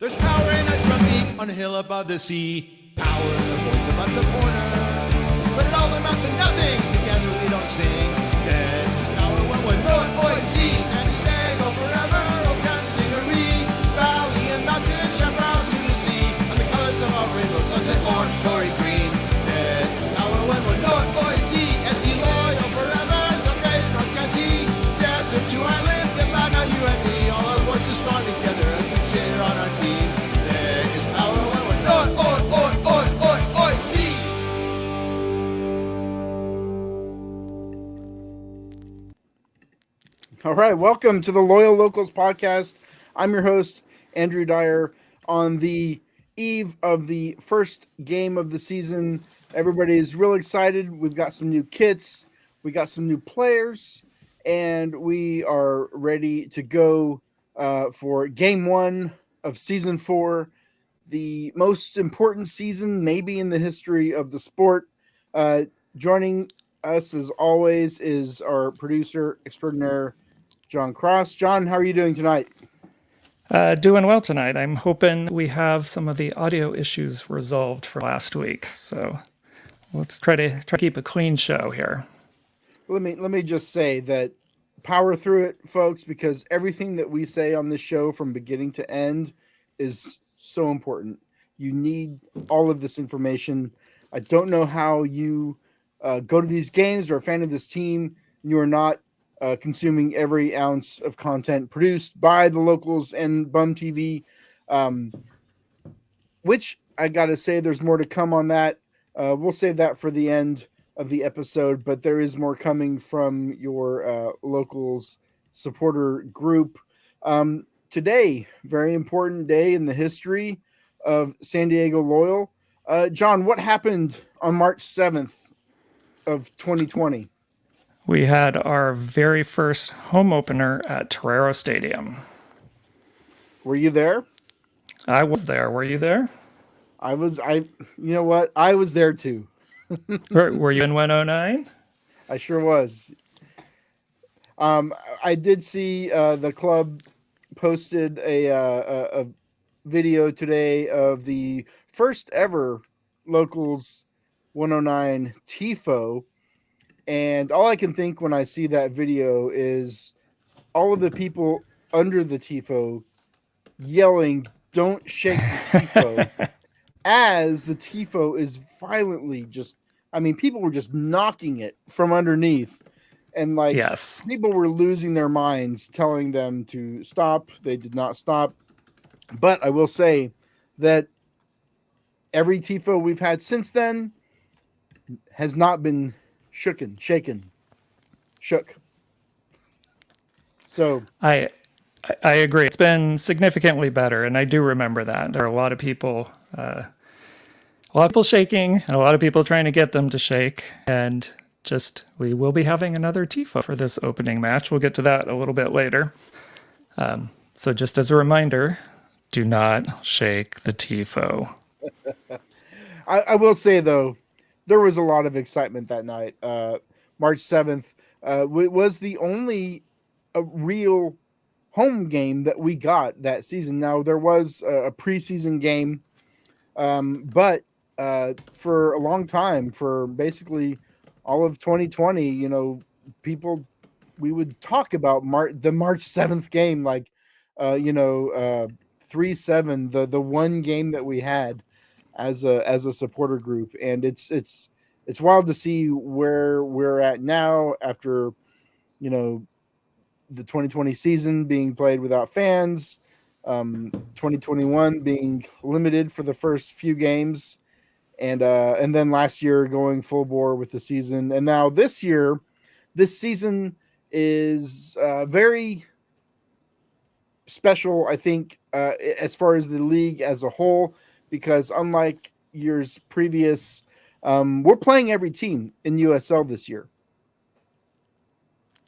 There's power in a drum beat on a hill above the sea. Power in the voice of a supporter. But it all amounts to nothing. Together we don't sing. There's power when we're North Boise. Sandy Bay, go forever. Old Town, Stingery. Valley and mountain, shine brown to the sea. And the colors of our rainbow, sunset, orange, Tory green. There's power when we're North Boise. SC loyal forever. Someday North County. Desert to islands, get back on you and me. All our voices strong together as we cheer on our team. There is power when we're North Boise. All right, welcome to the Loyal Locals podcast. I'm your host, Andrew Dyer. On the eve of the first game of the season, everybody is real excited. We've got some new kits, we got some new players, and we are ready to go for game one of season 4, the most important season maybe in the history of the sport. Joining us as always is our producer extraordinaire, John Cross. John, how are you doing tonight? Doing well tonight. I'm hoping we have some of the audio issues resolved for last week. So let's try to keep a clean show here. Let me just say that power through it, folks, because everything that we say on this show from beginning to end is so important. You need all of this information. I don't know how you go to these games or a fan of this team and you are not consuming every ounce of content produced by the locals and Bum TV, which I got to say there's more to come on that. We'll save that for the end of the episode, but there is more coming from your locals supporter group. Today, very important day in the history of San Diego Loyal. John, what happened on March 7th of 2020? We had our very first home opener at Torero Stadium. Were you there? I was there. Were you there? You know what? I was there too. Were you in 109? I sure was. I did see the club posted a video today of the first ever Locals 109 TIFO. And all I can think when I see that video is all of the people under the TIFO yelling, "Don't shake the TIFO," as the TIFO is violently people were just knocking it from underneath. And Yes. People were losing their minds, telling them to stop. They did not stop. But I will say that every TIFO we've had since then has not been shaken. So I agree. It's been significantly better, and I do remember that. There are a lot of people shaking, and a lot of people trying to get them to shake. And we will be having another TIFO for this opening match. We'll get to that a little bit later. So just as a reminder, do not shake the TIFO. I will say, though, there was a lot of excitement that night. March 7th was the only real home game that we got that season. Now, there was a preseason game, but for a long time, for basically all of 2020, we would talk about the March 7th game, 3-7, the one game that we had as a supporter group. And it's wild to see where we're at now after, the 2020 season being played without fans, 2021 being limited for the first few games, and then last year going full bore with the season. And now this season is very special, I think, as far as the league as a whole, because unlike years previous, we're playing every team in USL this year.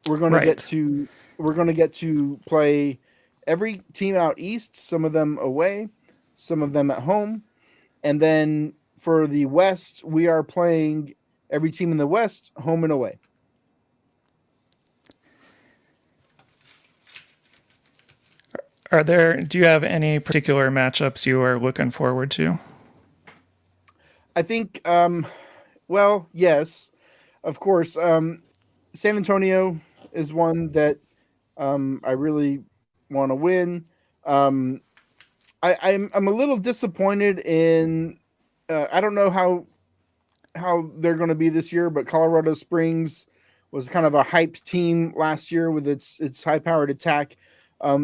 We're going to get to play every team out east, some of them away, some of them at home. And then for the West, we are playing every team in the West home and away. Do you have any particular matchups you are looking forward to? I think, well, yes, of course. San Antonio is one that I really want to win. Um, I'm a little disappointed in. I don't know how they're going to be this year, but Colorado Springs was kind of a hyped team last year with its high powered attack.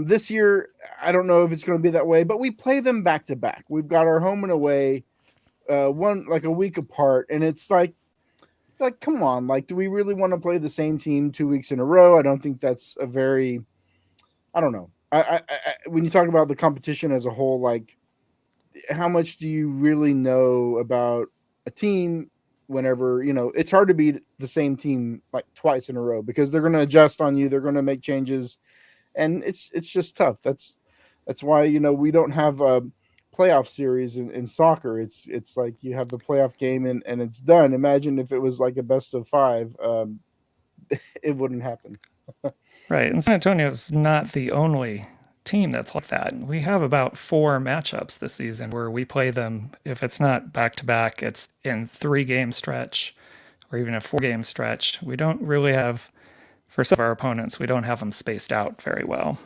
This year, I don't know if it's going to be that way, but we play them back to back. We've got our home and away, one like a week apart, and it's like come on, like do we really want to play the same team 2 weeks in a row? I don't think that's a very. I don't know. When you talk about the competition as a whole, like how much do you really know about a team whenever it's hard to beat the same team like twice in a row because they're going to adjust on you, they're going to make changes, and it's just tough. That's why we don't have a playoff series in soccer. It's like you have the playoff game and it's done. Imagine if it was like a best of five. It wouldn't happen. Right. And San Antonio is not the only team that's like that. We have about 4 matchups this season where we play them. If it's not back to back, it's in 3-game stretch or even a 4-game stretch. We don't really have, for some of our opponents, we don't have them spaced out very well.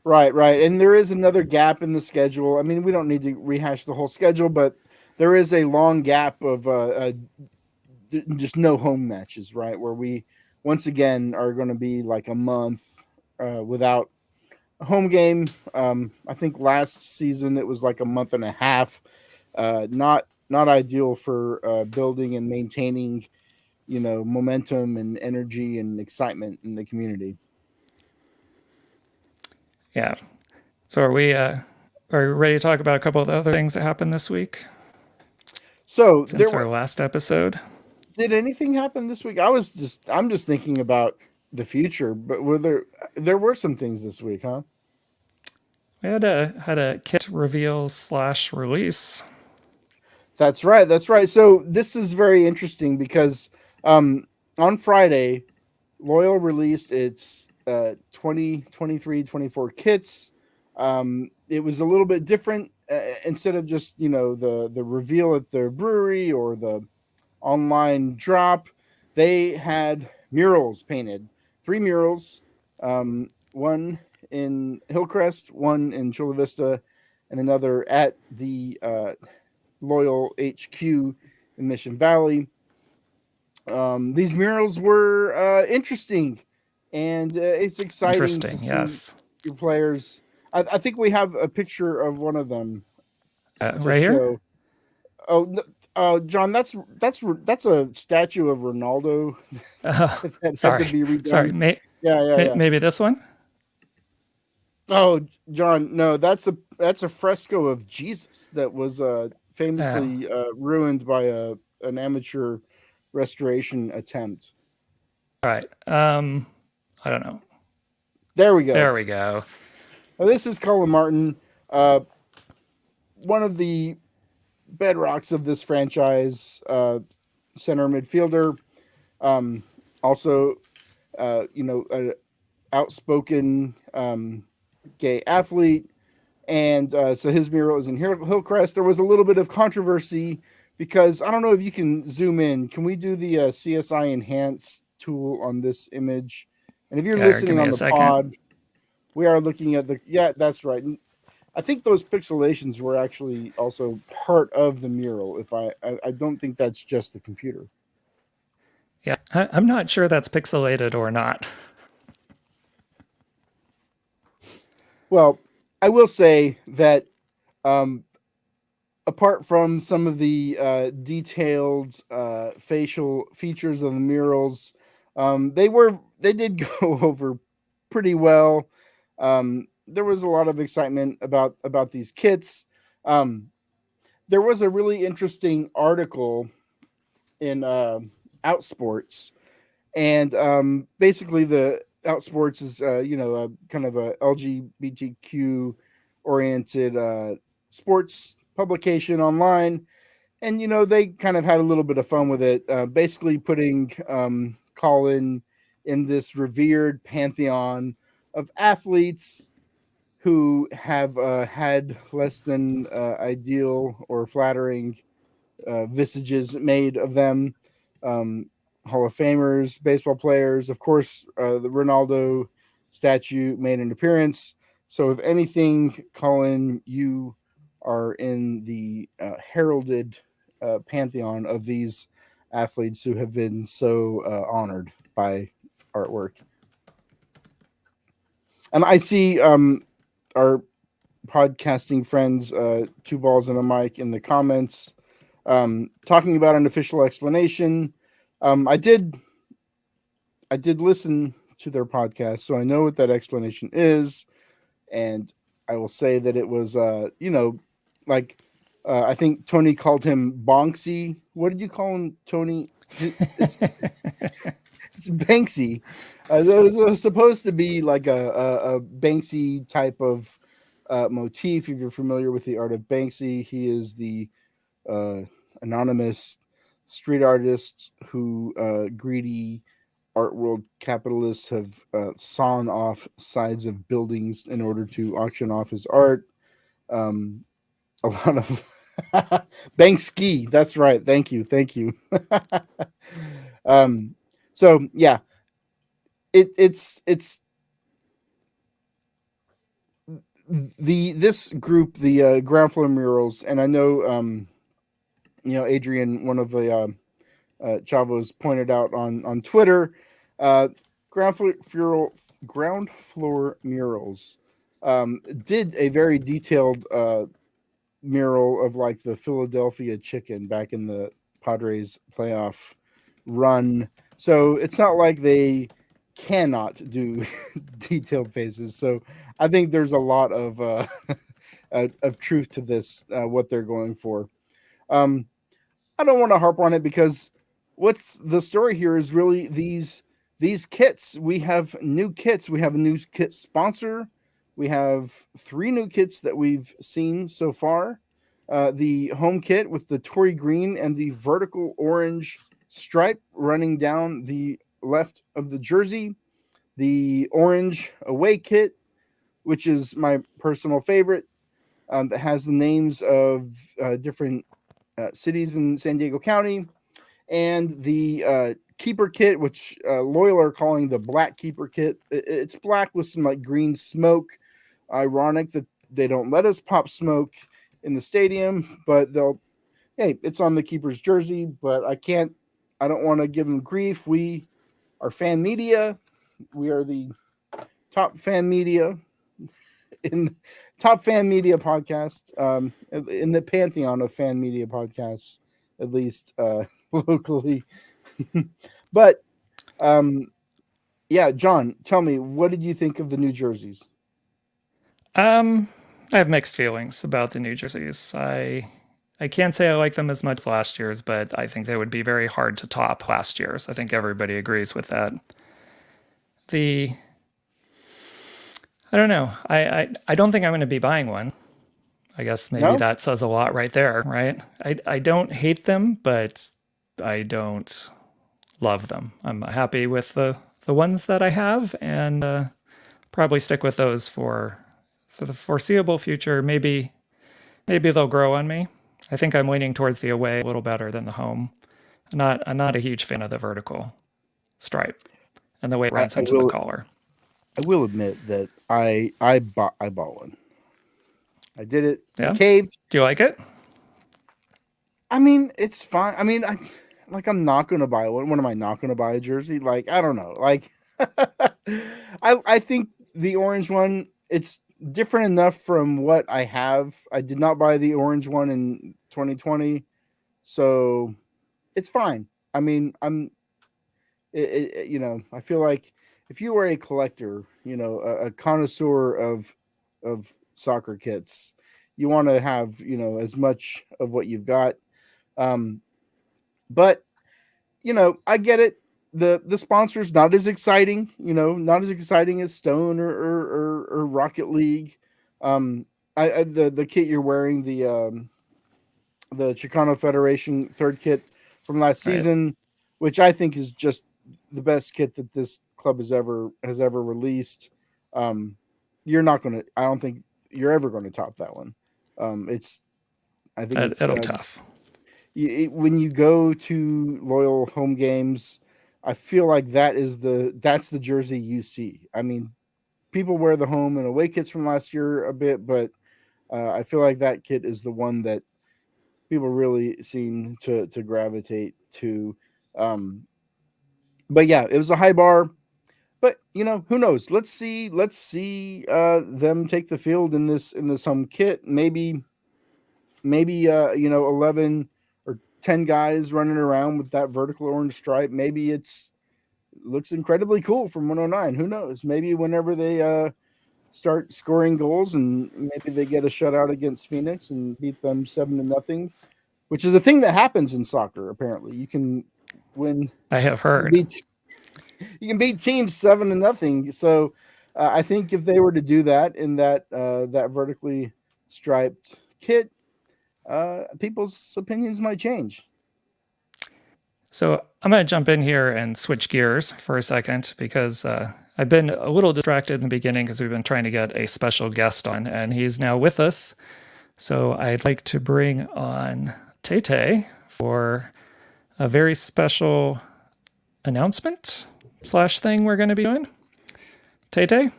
Right. And there is another gap in the schedule. I mean, we don't need to rehash the whole schedule, but there is a long gap of just no home matches, right? Where we once again are going to be like a month without a home game. I think last season it was like a month and a half. Not ideal for building and maintaining, momentum and energy and excitement in the community. Yeah. So are we ready to talk about a couple of the other things that happened this week? So since our last episode. Did anything happen this week? I'm just thinking about the future, but there were some things this week, huh? We had a kit reveal / release. That's right. So this is very interesting because on Friday, Loyal released its 2023-24 kits. It was a little bit different. Instead of just the reveal at the brewery or the online drop, they had murals painted. 3 murals, one in Hillcrest, one in Chula Vista, and another at the Loyal HQ in Mission Valley. These murals were interesting, and it's exciting to see yes. your players. I think we have a picture of one of them right here. John, that's a statue of Ronaldo. Sorry. To be redone. Sorry. Yeah. Maybe this one. Oh, John, no, that's a fresco of Jesus that was famously ruined by an amateur restoration attempt. All right. I don't know. There we go. Now, this is Cullen Martin, one of the bedrocks of this franchise, center midfielder. Also, an outspoken gay athlete. And so his mural is in Hillcrest. There was a little bit of controversy because I don't know if you can zoom in. Can we do the CSI Enhance tool on this image? And if you're listening on the pod, we are looking at that's right. And I think those pixelations were actually also part of the mural. I don't think that's just the computer. Yeah, I'm not sure that's pixelated or not. Well, I will say that apart from some of the detailed facial features of the murals, they did go over pretty well. There was a lot of excitement about these kits. There was a really interesting article in Outsports, and basically the Outsports is a kind of a LGBTQ oriented sports publication online, and they kind of had a little bit of fun with it, basically putting Colin in this revered pantheon of athletes who have had less than ideal or flattering visages made of them. Um, Hall of Famers, baseball players, of course, the Ronaldo statue made an appearance. So, if anything, Colin, you are in the heralded pantheon of these athletes who have been so honored by artwork. And I see our podcasting friends, Two Balls and a Mic, in the comments talking about an official explanation. I did listen to their podcast, so I know what that explanation is, and I will say that it was, like I think Tony called him Bonksy. What did you call him, Tony? It's Banksy. It was supposed to be like a Banksy type of motif. If you're familiar with the art of Banksy, he is the anonymous street artist who greedy art world capitalists have sawn off sides of buildings in order to auction off his art. A lot of Banksy. That's right. Thank you. So yeah, it's this group, the ground floor murals, and I know Adrian, one of the Chavos, pointed out on Twitter, uh, ground floor murals did a very detailed mural of like the Philadelphia chicken back in the Padres playoff run. So it's not like they cannot do detailed faces. So I think there's a lot of of truth to this, what they're going for. Um, I don't want to harp on it because what's the story here is really these kits. We have new kits. We have a new kit sponsor. We have 3 new kits that we've seen so far. The home kit with the Tory green and the vertical orange stripe running down the left of the jersey. The orange away kit, which is my personal favorite, that has the names of different cities in San Diego County, and the keeper kit, which Loyal are calling the black keeper kit. It's black with some like green smoke. Ironic that they don't let us pop smoke in the stadium, but hey, it's on the keeper's jersey, but I don't want to give them grief. We are fan media. We are the top fan media podcast, in the pantheon of fan media podcasts, at least locally. But yeah, John, tell me, what did you think of the new jerseys? I have mixed feelings about the New Jerseys. I can't say I like them as much as last year's, but I think they would be very hard to top last year's. I think everybody agrees with that. I don't know. I don't think I'm going to be buying one. I guess maybe No? that says a lot right there, right? I don't hate them, but I don't love them. I'm happy with the ones that I have, and probably stick with those for the foreseeable future. Maybe they'll grow on me. I think I'm leaning towards the away a little better than the home. I'm not a huge fan of the vertical stripe and the way it runs into the collar. I will admit that I bought one. I did it. Yeah? I caved. Do you like it? I mean, it's fine. I mean, I'm not going to buy one. When am I not going to buy a jersey? Like, I don't know. Like, I think the orange one, it's different enough from what I have. I did not buy the orange one in 2020, so it's fine. I mean, I feel like if you are a collector, a connoisseur of soccer kits, you want to have, as much of what you've got. But I get it. The sponsor's not as exciting, not as exciting as Stone or Rocket League. The kit you're wearing, the Chicano Federation third kit from last season, which I think is just the best kit that this club has ever released. You're not going to. I don't think you're ever going to top that one. It's. I think it's It'll be tough. when you go to Loyal home games, I feel like that's the jersey you see. I mean, people wear the home and away kits from last year a bit, but I feel like that kit is the one that people really seem to gravitate to. But yeah, it was a high bar. But who knows? Let's see them take the field in this home kit. Maybe 11 or 10 guys running around with that vertical orange stripe. Maybe looks incredibly cool from 109. Who knows? Maybe whenever they start scoring goals and maybe they get a shutout against Phoenix and beat them 7-0, which is a thing that happens in soccer. Apparently, you can win. I have heard. You can beat teams 7-0. So I think if they were to do that in that vertically striped kit, people's opinions might change. So I'm going to jump in here and switch gears for a second because I've been a little distracted in the beginning because we've been trying to get a special guest on, and he's now with us. So I'd like to bring on Tay for a very special announcement / thing we're going to be doing. Tay,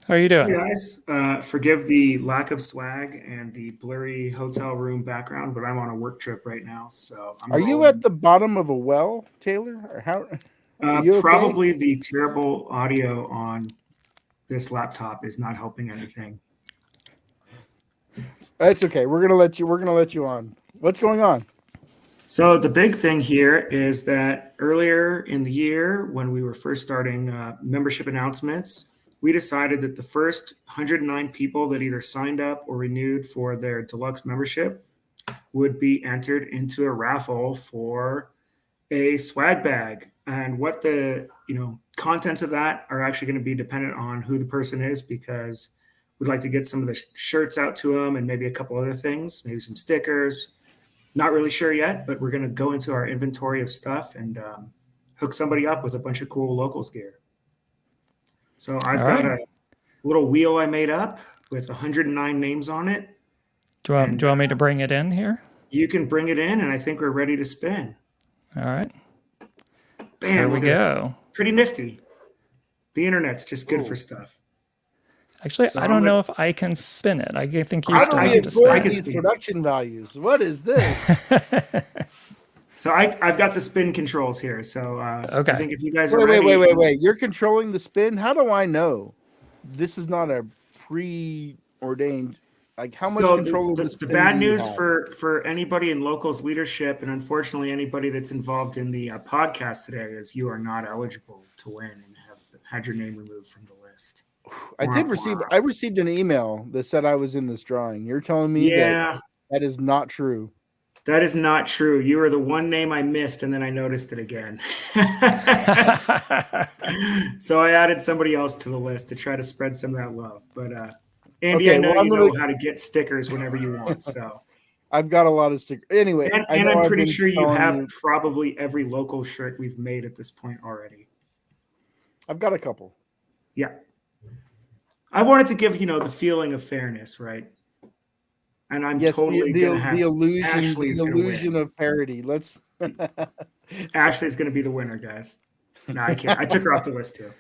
how are you doing? Hey guys, forgive the lack of swag and the blurry hotel room background, but I'm on a work trip right now, so Are you at the bottom of a well, Taylor? Or how? Probably okay? The terrible audio on this laptop is not helping anything. That's okay. We're gonna let you on. What's going on? So the big thing here is that earlier in the year, when we were first starting membership announcements, we decided that the first 109 people that either signed up or renewed for their deluxe membership would be entered into a raffle for a swag bag. And what the contents of that are actually going to be dependent on who the person is, because we'd like to get some of the shirts out to them and maybe a couple other things, maybe some stickers. Not really sure yet, but we're going to go into our inventory of stuff and hook somebody up with a bunch of cool locals gear. So I've got a little wheel I made up with 109 names on it. Do you want me to bring it in here? You can bring it in, and I think we're ready to spin. All right. Bam! There we go. Pretty nifty. The internet's just good for stuff. Actually, so I don't know if I can spin it. I think you still have to spin these production values. What is this? So I've got the spin controls here. So okay. I think if you guys are ready. Wait. You're controlling the spin? How do I know? This is not a preordained. Like, how much control of the spin? The bad news for anybody in locals leadership, and unfortunately anybody that's involved in the podcast today, is you are not eligible to win and have had your name removed from the list. I received an email that said I was in this drawing. You're telling me that is not true. That is not true. You were the one name I missed, and then I noticed it again. So I added somebody else to the list to try to spread some of that love. But Andy, I know you know how to get stickers whenever you want. So I've got a lot of stickers. Anyway, and I'm pretty sure you have probably every local shirt we've made at this point already. I've got a couple. Yeah. I wanted to give the feeling of fairness, right? And I'm totally going to have the illusion of parity. Let's. Ashley's going to be the winner, guys. No, I can't. I took her off the list too.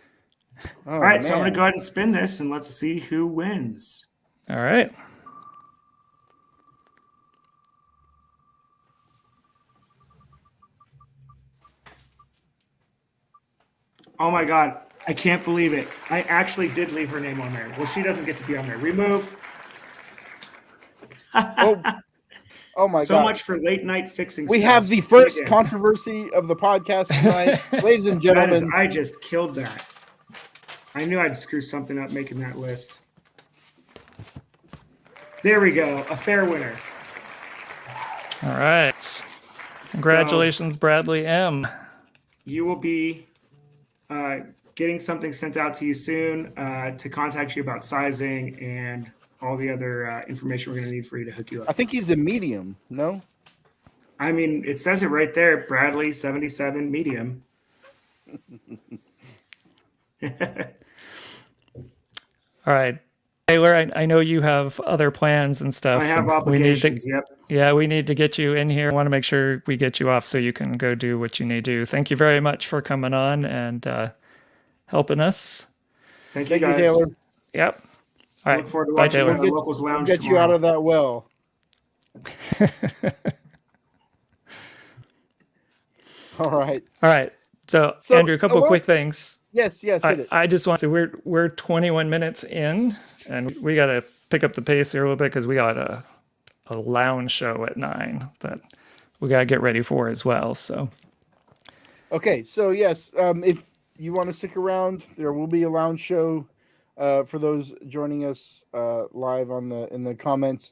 All right, so I'm going to go ahead and spin this, and let's see who wins. All right. Oh my God. I can't believe it. I actually did leave her name on there. Well, she doesn't get to be on there. Remove. Oh my God. So much for late night fixing. We have the first controversy of the podcast tonight. Ladies and gentlemen. I just killed that. I knew I'd screw something up making that list. There we go. A fair winner. All right. Congratulations, Bradley M. You will be getting something sent out to you soon to contact you about sizing and all the other information we're going to need for you to hook you up. I think he's a medium, no? I mean, it says it right there, Bradley, 77, medium. All right. Taylor, I know you have other plans and stuff. I have and obligations. Yep. Yeah, we need to get you in here. I want to make sure we get you off so you can go do what you need to do. Thank you very much for coming on and helping us. Thank you, Thank you, guys. Taylor. Yep. All right. Look forward to Bye, watching Taylor. Locals We'll Lounge get you out tomorrow. of that well. All right. All right. So Andrew, a couple of quick things. Yes, hit it. I just want to say we're 21 minutes in, and we got to pick up the pace here a little bit because we got a lounge show at 9 that we got to get ready for as well. So Okay, so yes, if you want to stick around, there will be a lounge show for those joining us live in the comments.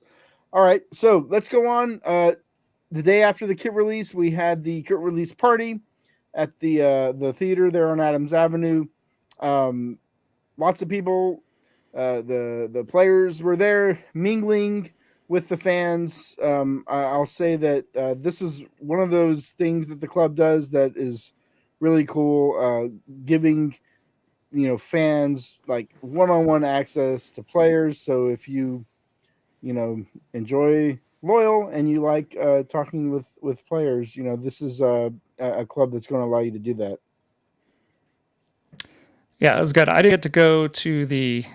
All right, so let's go on. The day after the kit release, we had the kit release party at the theater there on Adams Avenue. Lots of people. The players were there mingling with the fans. I'll say that this is one of those things that the club does that is really cool, giving fans like one-on-one access to players. So if you enjoy Loyal and you like talking with players, this is a club that's going to allow you to do that. yeah, it was good. I didn't get to go to the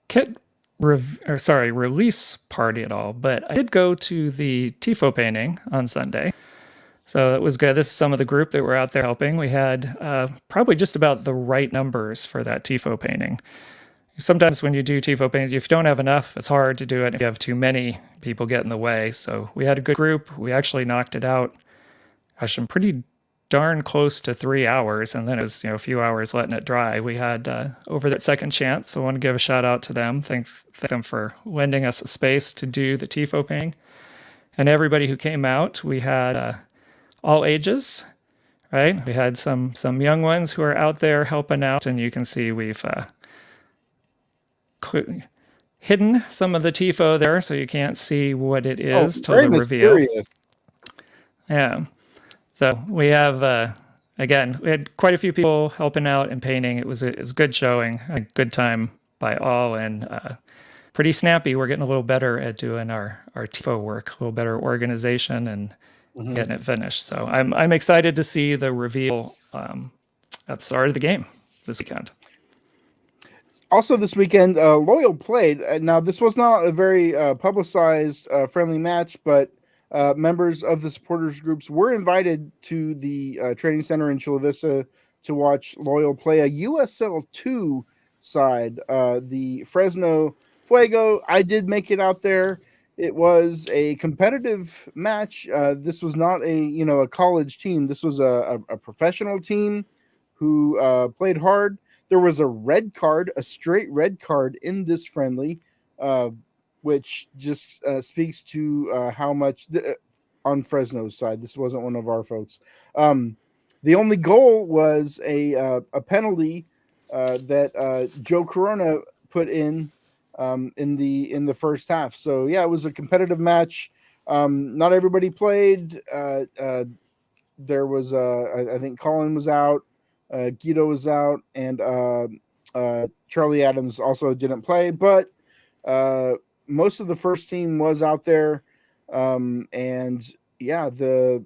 kit release party at all, but I did go to the tifo painting on Sunday. So it was good. This is some of the group that were out there helping. We had probably just about the right numbers for that tifo painting. Sometimes when you do tifo paintings, if you don't have enough, it's hard to do it. If you have too many, people get in the way. So we had a good group. We actually knocked it out. Gosh, I'm pretty darn close to 3 hours, and then it was a few hours letting it dry. We had over that second chance, so I want to give a shout out to them. Thank them for lending us a space to do the tifo painting, and everybody who came out. We had all ages, right? We had some young ones who are out there helping out, and you can see we've hidden some of the tifo there, so you can't see what it is till the reveal. Yeah. So we have, again, we had quite a few people helping out and painting. It was a good showing, a good time by all, and pretty snappy. We're getting a little better at doing our tifo work, a little better organization and getting it finished. So I'm excited to see the reveal at the start of the game this weekend. Also this weekend, Loyal played. Now, this was not a very publicized friendly match, but members of the supporters groups were invited to the training center in Chula Vista to watch Loyal play a USL 2 side, the Fresno Fuego. I did make it out there. It was a competitive match. This was not a college team. This was a professional team who played hard. There was a red card, a straight red card in this friendly, which just speaks to how much on Fresno's side. This wasn't one of our folks. The only goal was a penalty that Joe Corona put in the first half. So yeah, it was a competitive match. Not everybody played. There was I think Colin was out, Guido was out, and Charlie Adams also didn't play, but most of the first team was out there. And yeah, the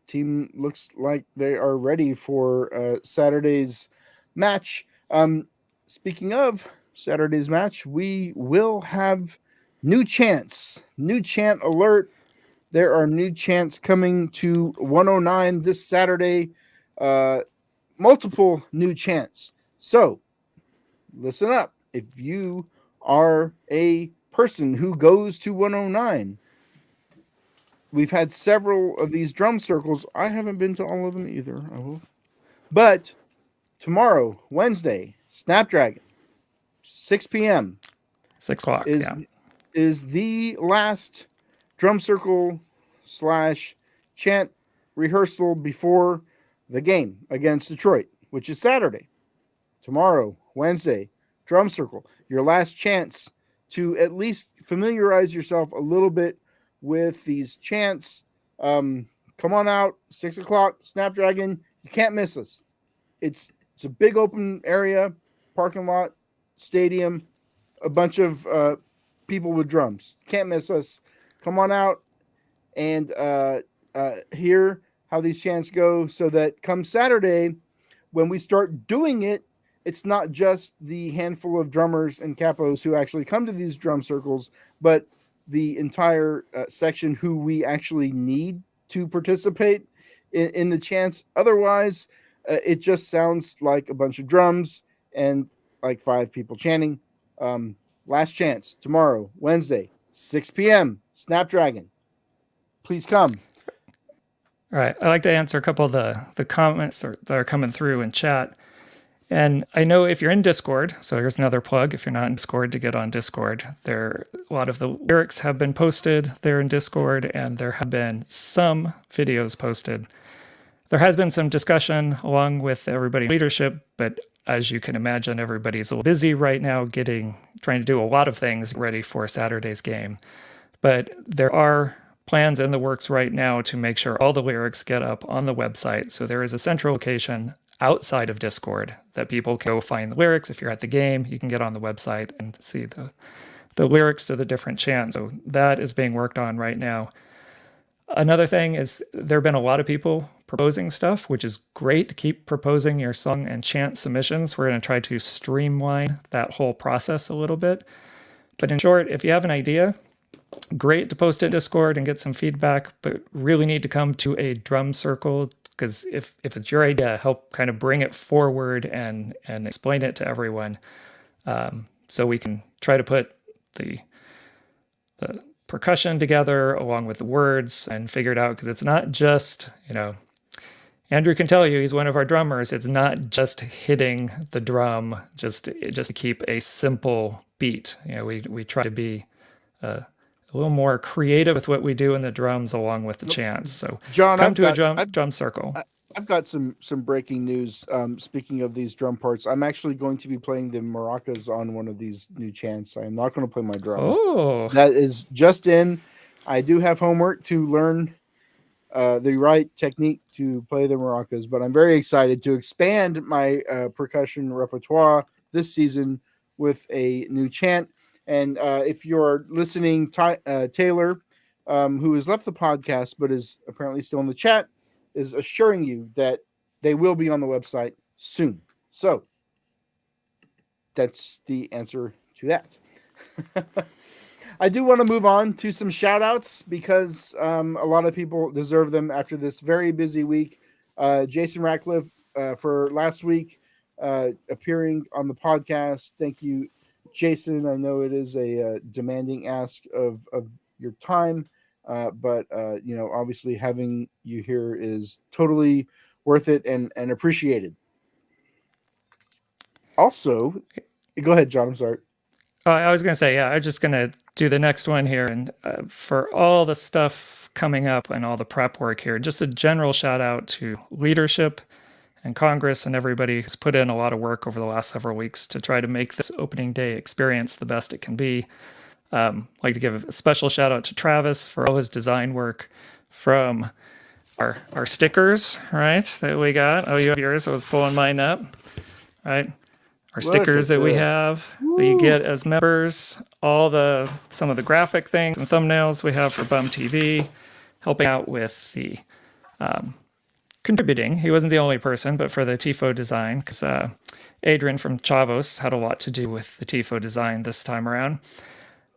team looks like they are ready for Saturday's match. Speaking of Saturday's match, we will have new chants. New chant alert. There are new chants coming to 109 this Saturday. Multiple new chants. So listen up. If you are a person who goes to 109, we've had several of these drum circles. I haven't been to all of them either. I will. But tomorrow, Wednesday, Snapdragon, 6 p.m. 6 o'clock, is the last drum circle / chant rehearsal before the game against Detroit, which is Saturday. Tomorrow, Wednesday, drum circle. Your last chance to at least familiarize yourself a little bit with these chants. Come on out, 6 o'clock, Snapdragon. You can't miss us. It's a big open area, parking lot, stadium. a bunch of people with drums. Can't miss us. Come on out and hear how these chants go, so that come Saturday, when we start doing it, it's not just the handful of drummers and capos who actually come to these drum circles, but the entire section who we actually need to participate in the chants. Otherwise, it just sounds like a bunch of drums and like 5 people chanting. Last chance tomorrow, Wednesday, 6 p.m. Snapdragon. Please come. All right. I'd like to answer a couple of the comments that are coming through in chat. And I know if you're in Discord, so here's another plug. If you're not in Discord, to get on Discord, a lot of the lyrics have been posted there in Discord, and there have been some videos posted. There has been some discussion along with everybody in leadership, but as you can imagine, everybody's a little busy right now trying to do a lot of things ready for Saturday's game. But there are plans in the works right now to make sure all the lyrics get up on the website. So there is a central location outside of Discord that people can go find the lyrics. If you're at the game, you can get on the website and see the lyrics to the different chants. So that is being worked on right now. Another thing is there have been a lot of people proposing stuff, which is great. Keep proposing your song and chant submissions. We're going to try to streamline that whole process a little bit. But in short, if you have an idea, great to post it in Discord and get some feedback, but really need to come to a drum circle, because if it's your idea, help kind of bring it forward and explain it to everyone, so we can try to put the percussion together along with the words and figure it out, because it's not just, Andrew can tell you, he's one of our drummers, it's not just hitting the drum just to keep a simple beat. We try to be a little more creative with what we do in the drums along with the chants. So John, come to a drum circle. I've got some breaking news. Speaking of these drum parts, I'm actually going to be playing the maracas on one of these new chants. I am not going to play my drum. Oh, that is just in. I do have homework to learn the right technique to play the maracas, but I'm very excited to expand my percussion repertoire this season with a new chant. And if you're listening, Taylor, who has left the podcast but is apparently still in the chat, is assuring you that they will be on the website soon. So that's the answer to that. I do want to move on to some shout outs, because a lot of people deserve them after this very busy week. Jason Ratcliffe for last week appearing on the podcast. Thank you, Jason. I know it is a demanding ask of your time, but obviously having you here is totally worth it and appreciated. Also, go ahead, John. I'm sorry. I was going to say, I was just going to do the next one here. And for all the stuff coming up and all the prep work here, just a general shout out to leadership and Congress and everybody who's put in a lot of work over the last several weeks to try to make this opening day experience the best it can be. I'd like to give a special shout out to Travis for all his design work, from our stickers, right, that we got. Oh, you have yours. I was pulling mine up, right? Our stickers that we have that you get as members, some of the graphic things and thumbnails we have for Bum TV, helping out with the contributing. He wasn't the only person, but for the TIFO design, because Adrian from Chavos had a lot to do with the TIFO design this time around.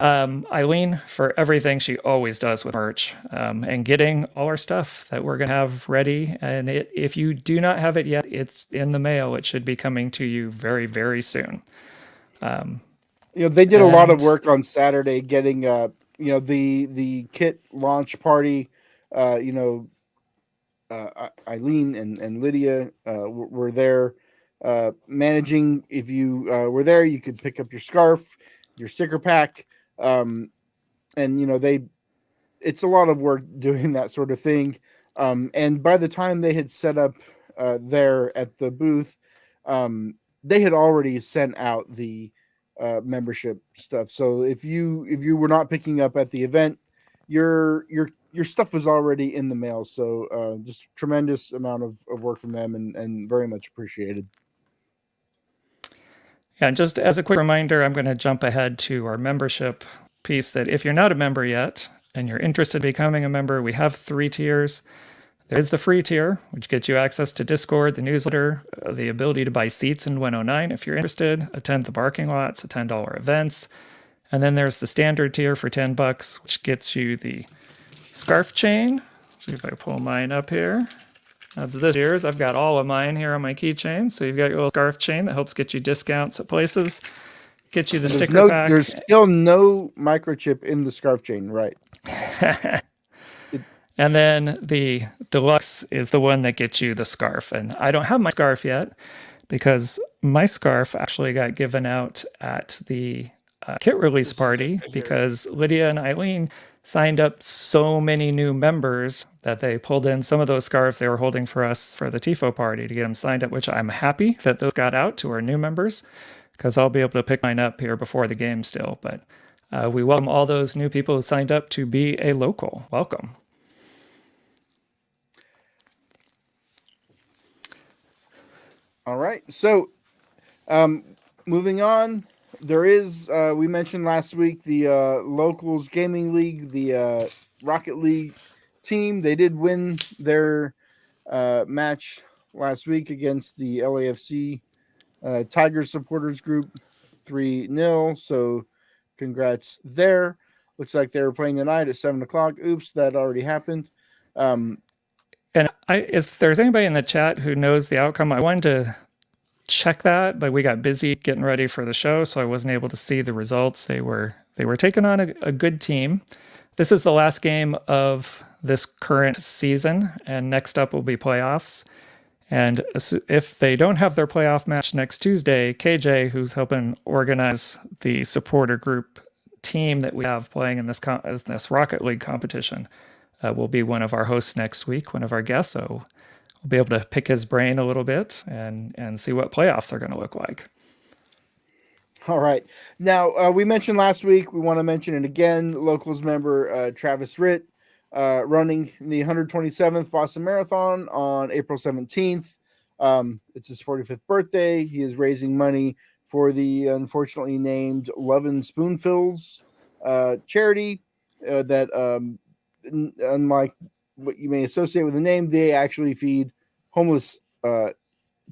Eileen for everything she always does with merch, and getting all our stuff that we're going to have ready. And if you do not have it yet, it's in the mail. It should be coming to you very, very soon. They did a lot of work on Saturday getting, the kit launch party. Eileen and Lydia were there managing. If you were there, you could pick up your scarf, your sticker pack. It's a lot of work doing that sort of thing. And by the time they had set up there at the booth, they had already sent out the membership stuff. So if you were not picking up at the event, your stuff was already in the mail. So just tremendous amount of work from them, and very much appreciated. Yeah, and just as a quick reminder, I'm going to jump ahead to our membership piece that if you're not a member yet and you're interested in becoming a member, we have 3 tiers. There is the free tier, which gets you access to Discord, the newsletter, the ability to buy seats in 109 if you're interested, attend the parking lots, attend all our events. And then there's the standard tier for $10, which gets you the scarf chain. See if I pull mine up here. That's this year's. I've got all of mine here on my keychain. So you've got your little scarf chain that helps get you discounts at places. Get you the sticker pack. There's still no microchip in the scarf chain, right? And then the deluxe is the one that gets you the scarf. And I don't have my scarf yet because my scarf actually got given out at the kit release party because Lydia and Eileen signed up so many new members that they pulled in some of those scarves they were holding for us for the TIFO party to get them signed up, which I'm happy that those got out to our new members because I'll be able to pick mine up here before the game still. But we welcome all those new people who signed up to be a local. Welcome. All right. So moving on, there is, we mentioned last week, the Locals Gaming League, the Rocket League team. They did win their match last week against the LAFC Tigers supporters group 3-0. So congrats there. Looks like they were playing tonight at 7 o'clock. Oops, that already happened. And if there's anybody in the chat who knows the outcome, I wanted to check that, but we got busy getting ready for the show, so I wasn't able to see the results. They were taking on a good team. This is the last game of this current season, and next up will be playoffs. And if they don't have their playoff match next Tuesday, KJ, who's helping organize the supporter group team that we have playing in this Rocket League competition, will be one of our hosts next week, one of our guests. So we'll be able to pick his brain a little bit and see what playoffs are going to look like. All right. Now, we mentioned last week, we want to mention it again, Locals member Travis Ritt running the 127th Boston Marathon on April 17th. It's his 45th birthday. He is raising money for the unfortunately named Love and Spoonfills charity that, unlike what you may associate with the name, they actually feed homeless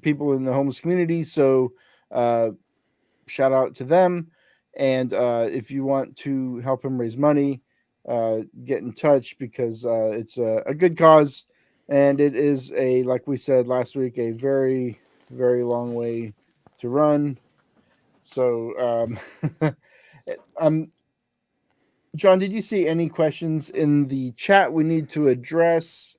people in the homeless community. So shout out to them. And if you want to help him raise money, get in touch because it's a good cause. And it is like we said last week, a very, very long way to run. So John, did you see any questions in the chat we need to address?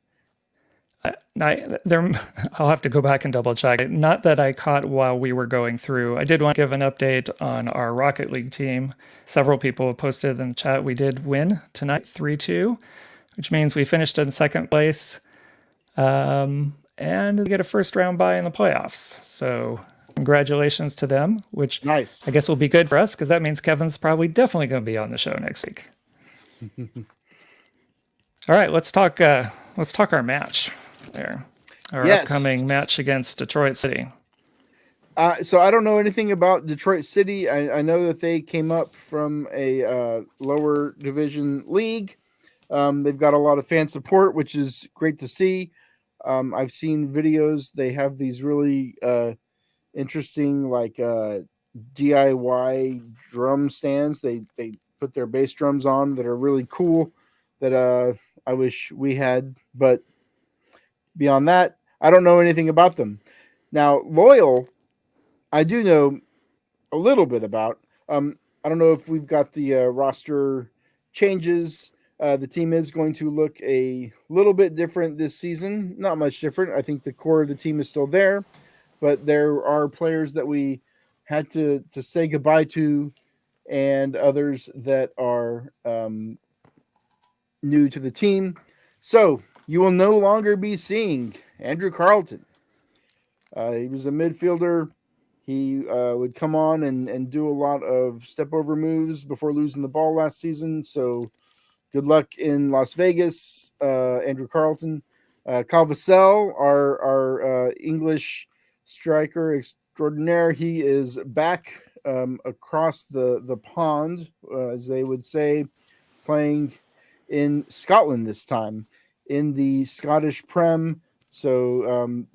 I'll have to go back and double check. Not that I caught while we were going through. I did want to give an update on our Rocket League team. Several people posted in the chat. We did win tonight 3-2, which means we finished in second place and we get a first round bye in the playoffs. So congratulations to them, which nice. I guess will be good for us because that means Kevin's probably definitely going to be on the show next week. All right, let's talk our match there. Our upcoming match against Detroit City. So I don't know anything about Detroit City. I know that they came up from a lower division league. They've got a lot of fan support, which is great to see. I've seen videos. They have these really interesting like DIY drum stands. They put their bass drums on that are really cool that I wish we had, but beyond that, I don't know anything about them. Now, Loyal, I do know a little bit about. I don't know if we've got the roster changes. The team is going to look a little bit different this season. Not much different. I think the core of the team is still there, but there are players that we had to say goodbye to and others that are new to the team. So you will no longer be seeing Andrew Carlton. He was a midfielder. He would come on and do a lot of step over moves before losing the ball last season. So good luck in Las Vegas, Andrew Carlton. Cal Vassell, our English striker extraordinaire. He is back across the pond, as they would say, playing in Scotland this time in the Scottish Prem. So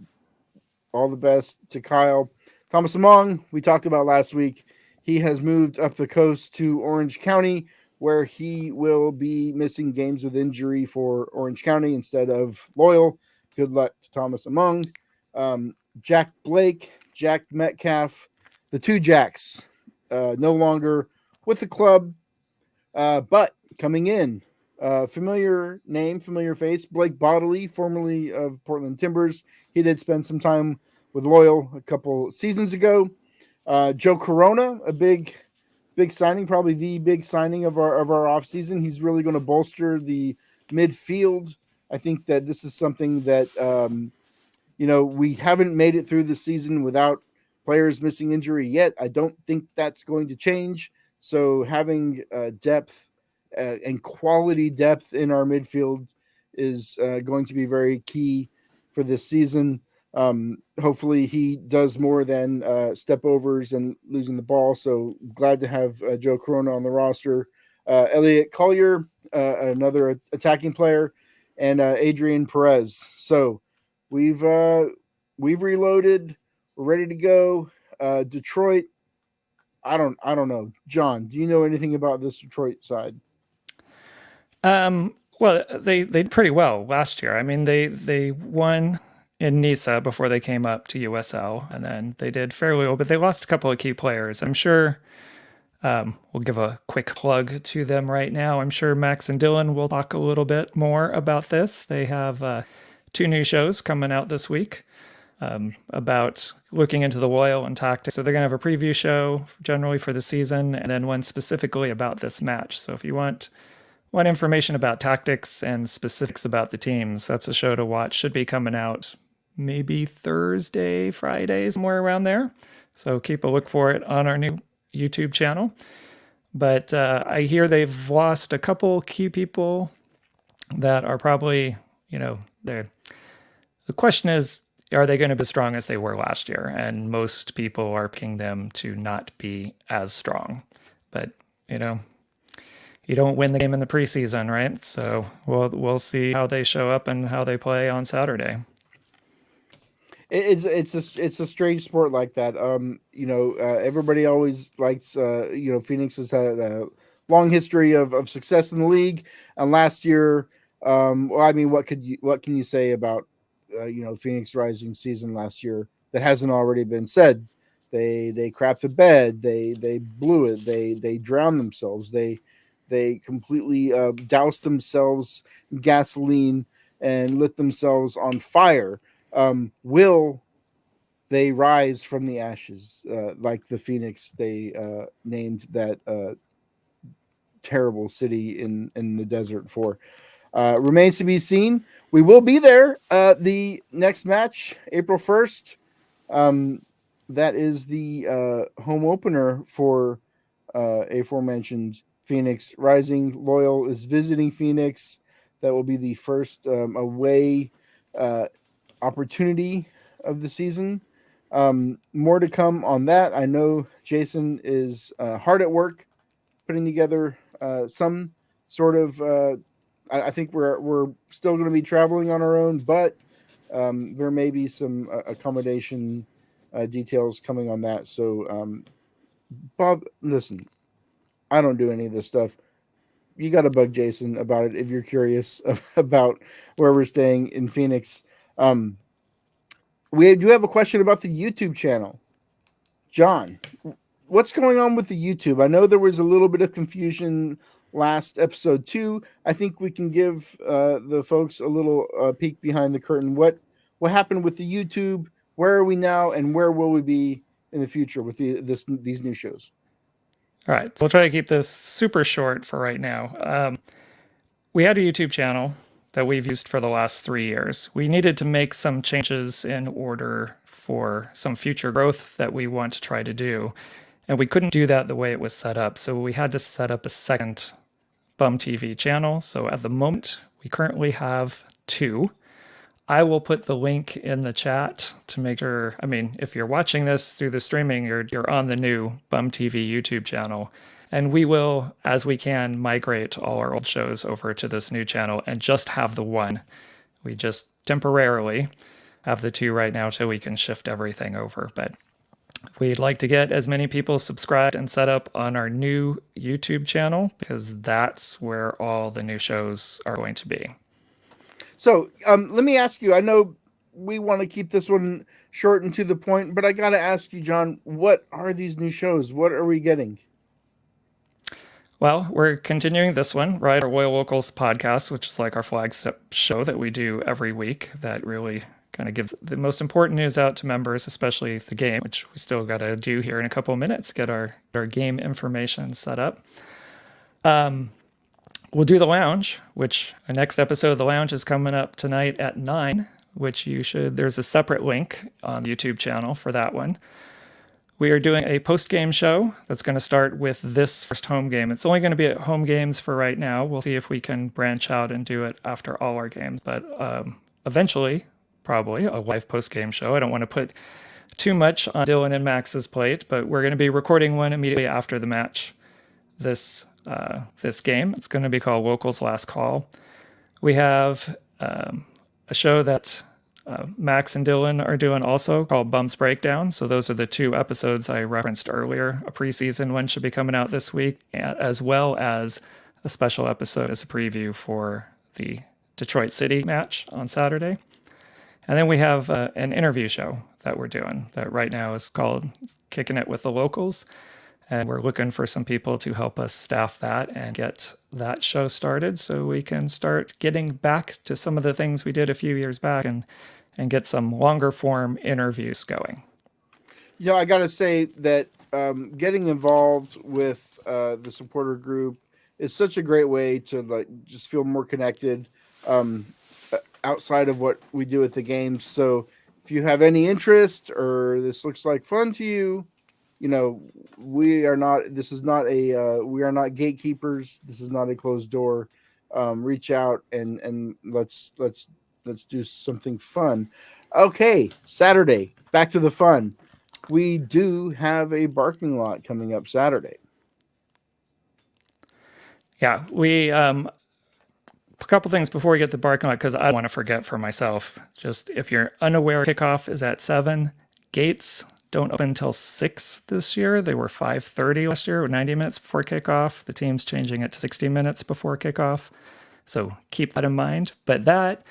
all the best to Kyle. Thomas Among, we talked about last week. He has moved up the coast to Orange County, where he will be missing games with injury for Orange County instead of Loyal. Good luck to Thomas Among. Jack Blake, Jack Metcalf, the two Jacks, no longer with the club, but coming in. Familiar name, familiar face, Blake Bodley, formerly of Portland Timbers. He did spend some time with Loyal a couple seasons ago. Joe Corona, a big signing, probably the big signing of our offseason. He's really going to bolster the midfield. I think that this is something that we haven't made it through the season without players missing injury yet. I don't think that's going to change. So having depth and quality depth in our midfield is going to be very key for this season. Hopefully he does more than step overs and losing the ball. So glad to have Joe Corona on the roster. Elliot Collier, another attacking player, and Adrian Perez. So we've reloaded. We're ready to go. Detroit. I don't know. John, do you know anything about this Detroit side? Well, they did pretty well last year. I mean, they won in Nisa before they came up to USL, and then they did fairly well, but they lost a couple of key players. I'm sure we'll give a quick plug to them right now. I'm sure Max and Dylan will talk a little bit more about this. They have 2 new shows coming out this week about looking into the Loyal and tactics. So they're going to have a preview show generally for the season, and then one specifically about this match. So if you want information about tactics and specifics about the teams, that's a show to watch. Should be coming out maybe Thursday, Friday, somewhere around there. So keep a look for it on our new YouTube channel. But I hear they've lost a couple key people that are probably, the question is, are they going to be as strong as they were last year? And most people are picking them to not be as strong. But, you don't win the game in the preseason, right? So we'll see how they show up and how they play on Saturday. It's a strange sport like that. Everybody always likes. Phoenix has had a long history of success in the league, and last year, what can you say about Phoenix Rising season last year that hasn't already been said? They crapped the bed. They blew it. They drowned themselves. They completely doused themselves in gasoline and lit themselves on fire. Will they rise from the ashes like the Phoenix they named that terrible city in the desert for? Remains to be seen. We will be there the next match, April 1st. That is the home opener for aforementioned Phoenix Rising. Loyal is visiting Phoenix. That will be the first away opportunity of the season. More to come on that. I know Jason is hard at work putting together some sort of. I think we're still going to be traveling on our own, but there may be some accommodation details coming on that. So, Bob, listen, I don't do any of this stuff. You got to bug Jason about it if you're curious about where we're staying in Phoenix. We do have a question about the YouTube channel. John, what's going on with the YouTube? I know there was a little bit of confusion last episode 2. I think we can give the folks a little peek behind the curtain. What happened with the YouTube? Where are we now, and where will we be in the future with these new shows? All right, so we'll try to keep this super short for right now. We had a YouTube channel that we've used for the last 3 years. We needed to make some changes in order for some future growth that we want to try to do. And we couldn't do that the way it was set up. So we had to set up a second Bum TV channel. So at the moment, we currently have 2. I will put the link in the chat to make sure. I mean, if you're watching this through the streaming, you're on the new Bum TV YouTube channel. And we will, as we can, migrate all our old shows over to this new channel and just have the one. We just temporarily have the two right now till we can shift everything over. But we'd like to get as many people subscribed and set up on our new YouTube channel because that's where all the new shows are going to be. So let me ask you, I know we want to keep this one short and to the point, but I got to ask you, John, what are these new shows? What are we getting? Well, we're continuing this one, right? Our Loyal Locals podcast, which is like our flagship show that we do every week that really kind of gives the most important news out to members, especially the game, which we still got to do here in a couple of minutes, get our game information set up. We'll do the lounge, which our next episode of the lounge is coming up tonight at 9, which there's a separate link on the YouTube channel for that one. We are doing a post-game show that's going to start with this first home game. It's only going to be at home games for right now. We'll see if we can branch out and do it after all our games. But eventually, probably, a live post-game show. I don't want to put too much on Dylan and Max's plate, but we're going to be recording one immediately after the match this game. It's going to be called Locals Last Call. We have a show that Max and Dylan are doing also called Bumps Breakdown. So those are the two episodes I referenced earlier. A preseason one should be coming out this week, as well as a special episode as a preview for the Detroit City match on Saturday. And then we have an interview show that we're doing that right now is called Kicking It with the Locals. And we're looking for some people to help us staff that and get that show started so we can start getting back to some of the things we did a few years back and get some longer form interviews going. You know, I got to say that getting involved with the supporter group is such a great way to just feel more connected outside of what we do at the games. So if you have any interest or this looks like fun to you, you know, we are not gatekeepers. This is not a closed door. Reach out and let's do something fun. Okay, Saturday, back to the fun. We do have a barking lot coming up Saturday. Yeah, we a couple things before we get to barking lot, because I don't want to forget for myself. Just if you're unaware, kickoff is at 7. Gates don't open until 6 this year. They were 5:30 last year, 90 minutes before kickoff. The team's changing it to 60 minutes before kickoff. So keep that in mind. But that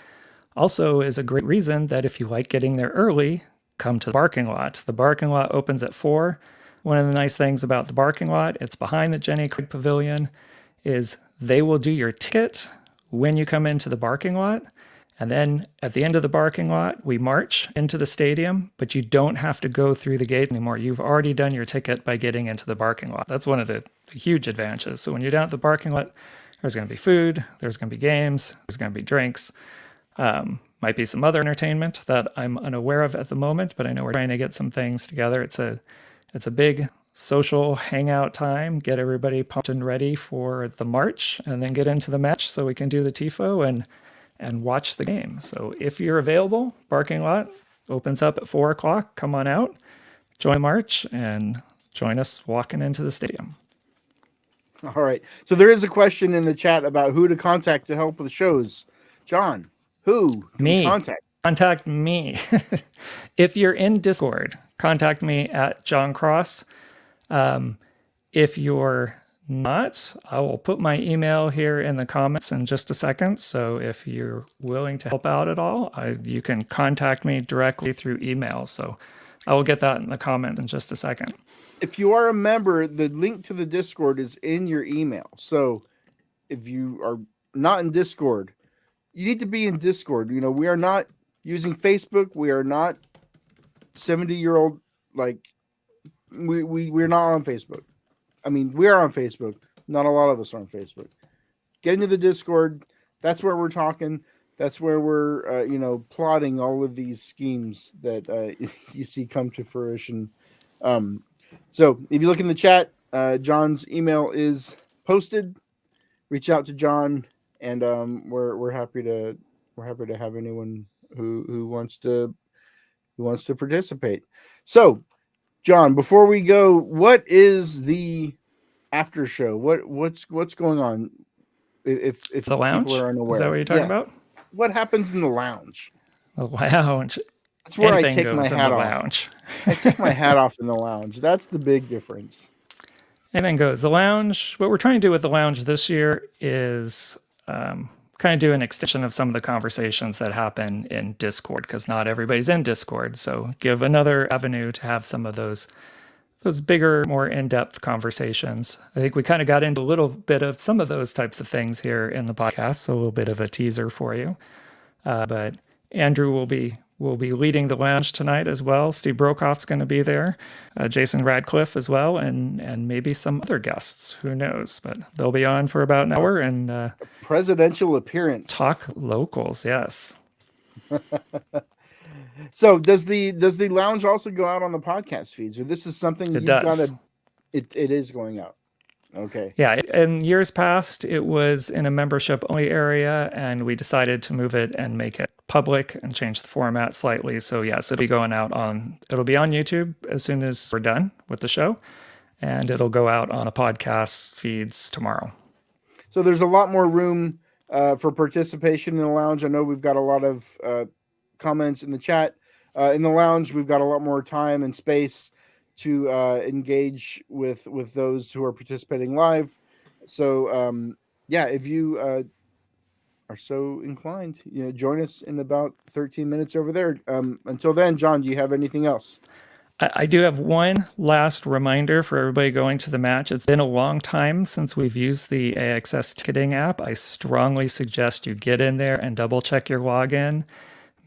also is a great reason that if you like getting there early, come to the parking lot. The parking lot opens at 4. One of the nice things about the parking lot, it's behind the Jenny Craig Pavilion, is they will do your ticket when you come into the parking lot. And then at the end of the parking lot, we march into the stadium, but you don't have to go through the gate anymore. You've already done your ticket by getting into the parking lot. That's one of the huge advantages. So when you're down at the parking lot, there's going to be food, there's going to be games, there's going to be drinks. Might be some other entertainment that I'm unaware of at the moment, but I know we're trying to get some things together. It's a big social hangout time, get everybody pumped and ready for the march, and then get into the match so we can do the TIFO and watch the game. So if you're available, parking lot opens up at 4 o'clock. Come on out, join the march, and join us walking into the stadium. All right. So there is a question in the chat about who to contact to help with the shows. John, who? Me. Contact. Contact me. If you're in Discord, contact me at John Cross. If you're not, I will put my email here in the comments in just a second. So if you're willing to help out at all, you can contact me directly through email. So I will get that in the comment in just a second. If you are a member, the link to the Discord is in your email. So if you are not in Discord, you need to be in Discord. You know, we are not using Facebook. We are not 70-year-old, we're not on Facebook. I mean, we are on Facebook. Not a lot of us are on Facebook. Get into the Discord. That's where we're talking. That's where we're, plotting all of these schemes that you see come to fruition. So if you look in the chat, John's email is posted. Reach out to John, and we're happy to have anyone who wants to participate. So, John, before we go, what is the after show? What's going on? If The lounge? people are unaware, Is that what you're talking about? What happens in the lounge? The lounge. That's where Anything I take my goes in hat the off. lounge. I take my hat off in the lounge. That's the big difference. Anything goes. The lounge, what we're trying to do with the lounge this year is kind of do an extension of some of the conversations that happen in Discord, because not everybody's in Discord. So give another avenue to have some of those bigger, more in-depth conversations. I think we kind of got into a little bit of some of those types of things here in the podcast, so a little bit of a teaser for you. But Andrew will be leading the lounge tonight as well. Steve Brokoff's going to be there, Jason Radcliffe as well, and maybe some other guests. Who knows? But they'll be on for about an hour and Presidential appearance. talk locals. Yes. So does the lounge also go out on the podcast feeds, or this is something It does. It is going out. Okay. Yeah, in years past, it was in a membership-only area, and we decided to move it and make it public and change the format slightly. So yes, it'll be on YouTube as soon as we're done with the show, and it'll go out on a podcast feeds tomorrow. So there's a lot more room for participation in the lounge. I know we've got a lot of comments in the chat. In the lounge, we've got a lot more time and space to engage with those who are participating live. So if you are so inclined, join us in about 13 minutes over there. Until then, John, do you have anything else? I do have one last reminder for everybody going to the match. It's been a long time since we've used the AXS ticketing app. I strongly suggest you get in there and double check your login.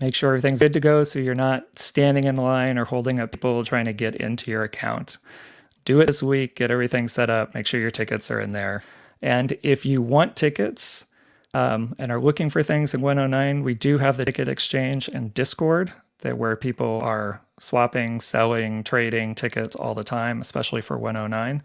Make sure everything's good to go so you're not standing in line or holding up people trying to get into your account. Do it this week, get everything set up, make sure your tickets are in there. And if you want tickets and are looking for things in 109, we do have the ticket exchange and Discord where people are swapping, selling, trading tickets all the time, especially for 109.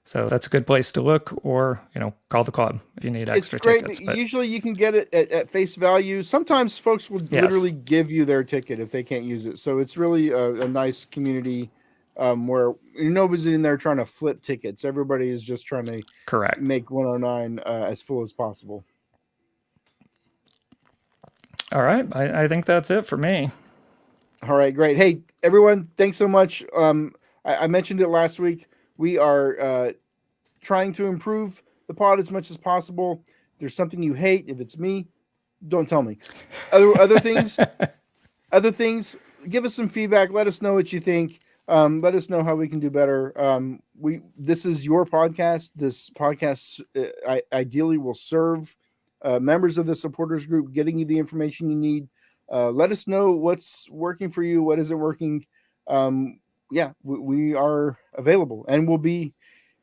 So that's a good place to look, or call the club if you need extra tickets. But usually you can get it at face value. Sometimes folks will literally give you their ticket if they can't use it. So it's really a nice community where nobody's in there trying to flip tickets. Everybody is just trying to make 109 as full as possible. All right, I think that's it for me. All right, great. Hey, everyone, thanks so much. I mentioned it last week. We are trying to improve the pod as much as possible. If there's something you hate, if it's me, don't tell me. Other things, give us some feedback. Let us know what you think. Let us know how we can do better. This is your podcast. This podcast ideally will serve members of the supporters group, getting you the information you need. Let us know what's working for you, what isn't working. We are available, and we'll be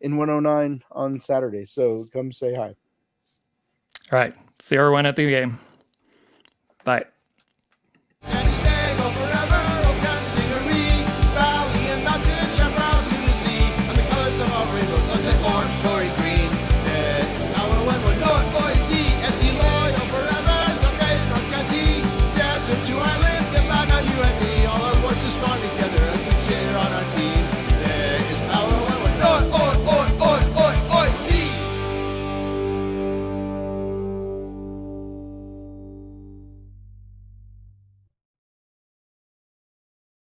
in 109 on Saturday. So come say hi. All right. See everyone at the game. Bye.